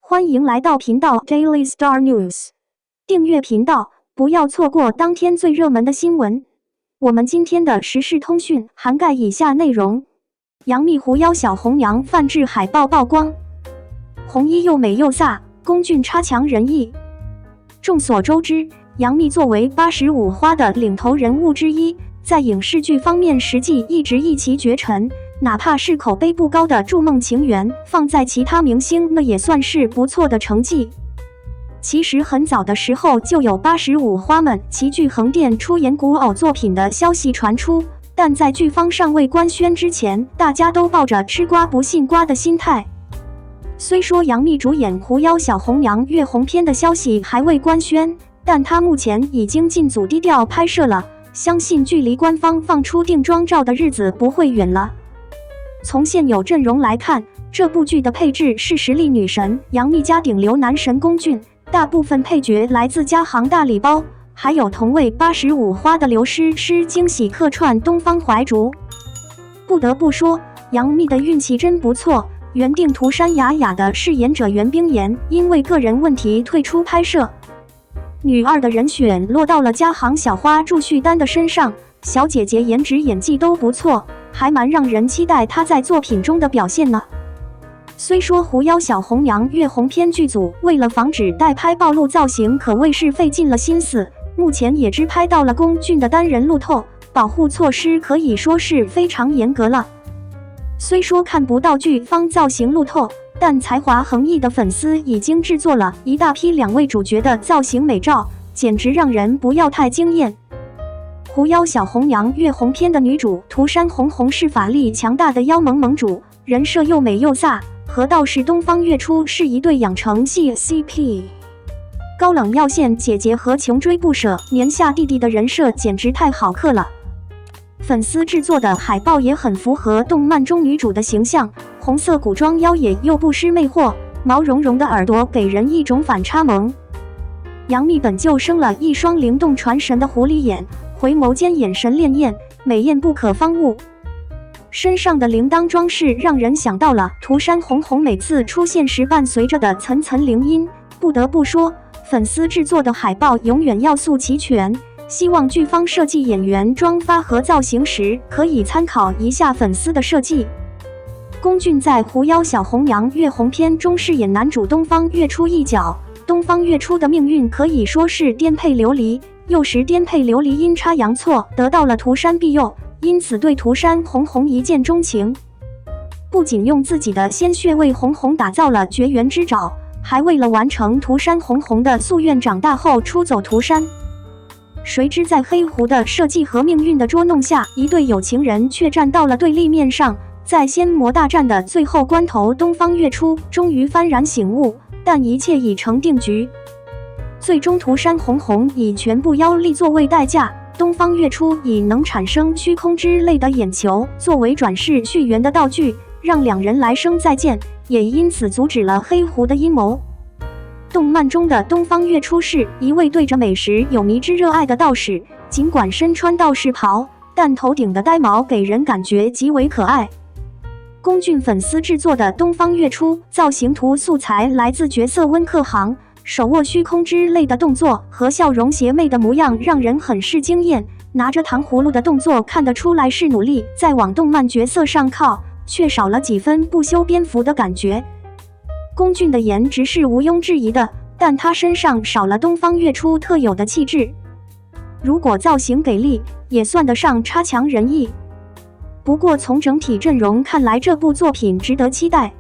欢迎来到频道 Daily Star News， 订阅频道，不要错过当天最热门的新闻。我们今天的时事通讯涵盖以下内容：杨幂狐妖小红娘泛制海报曝光，红衣又美又飒，龚俊差强人意。众所周知，杨幂作为85花的领头人物之一，在影视剧方面实际一直一骑绝尘。哪怕是口碑不高的《筑梦情缘》，放在其他明星那也算是不错的成绩。其实很早的时候就有85花们齐聚横店出演古偶作品的消息传出，但在剧方尚未官宣之前，大家都抱着吃瓜不信瓜的心态。虽说杨幂主演《狐妖小红娘》月红篇的消息还未官宣，但她目前已经进组低调拍摄了，相信距离官方放出定妆照的日子不会远了。从现有阵容来看，这部剧的配置是实力女神杨幂加顶流男神龚俊，大部分配角来自嘉行大礼包，还有同为85花的刘诗诗惊喜客串东方怀竹。不得不说，杨幂的运气真不错，原定涂山雅雅的饰演者袁冰妍因为个人问题退出拍摄，女二的人选落到了嘉行小花祝绪丹的身上。小姐姐颜值演技都不错，还蛮让人期待她在作品中的表现呢。虽说《狐妖小红娘》月红篇剧组为了防止代拍暴露造型，可谓是费尽了心思，目前也只拍到了龚俊的单人路透，保护措施可以说是非常严格了。虽说看不到剧方造型路透，但才华横溢的粉丝已经制作了一大批2位主角的造型美照，简直让人不要太惊艳。狐妖小红娘月红篇的女主涂山红红是法力强大的妖萌萌主，人设又美又飒，和道士东方月初是一对养成系 CP。高冷耀线姐姐和穷追不舍年下弟弟的人设简直太好嗑了。粉丝制作的海报也很符合动漫中女主的形象，红色古装妖冶又不失魅惑，毛茸茸的耳朵给人一种反差萌。杨幂本就生了一双灵动传神的狐狸眼，回眸间眼神潋滟，美艳不可方物。身上的铃铛装饰让人想到了涂山红红每次出现时伴随着的层层铃音。不得不说，粉丝制作的海报永远要素齐全，希望剧方设计演员妆发和造型时可以参考一下粉丝的设计。龚俊在《狐妖小红娘》月红篇中饰演男主东方月初一角，东方月初的命运可以说是颠沛流离，幼时颠沛流离阴差阳错得到了涂山庇佑，因此对涂山红红一见钟情。不仅用自己的鲜血为红红打造了绝缘之爪，还为了完成涂山红红的夙愿，长大后出走涂山。谁知在黑狐的设计和命运的捉弄下，一对有情人却站到了对立面上。在仙魔大战的最后关头，东方月初终于幡然醒悟，但一切已成定局。最终涂山红红以全部妖力作为代价，东方月初以能产生虚空之类的眼球作为转世续缘的道具，让2人来生再见，也因此阻止了黑狐的阴谋。动漫中的东方月初是一位对着美食有迷之热爱的道士，尽管身穿道士袍，但头顶的呆毛给人感觉极为可爱。龚俊粉丝制作的东方月初造型图素材来自角色温客行，手握虚空之类的动作和笑容邪魅的模样让人很是惊艳，拿着糖葫芦的动作看得出来是努力在往动漫角色上靠，却少了几分不修边幅的感觉。龚俊的颜值是毋庸置疑的，但他身上少了东方月初特有的气质。如果造型给力，也算得上差强人意。不过从整体阵容看来，这部作品值得期待。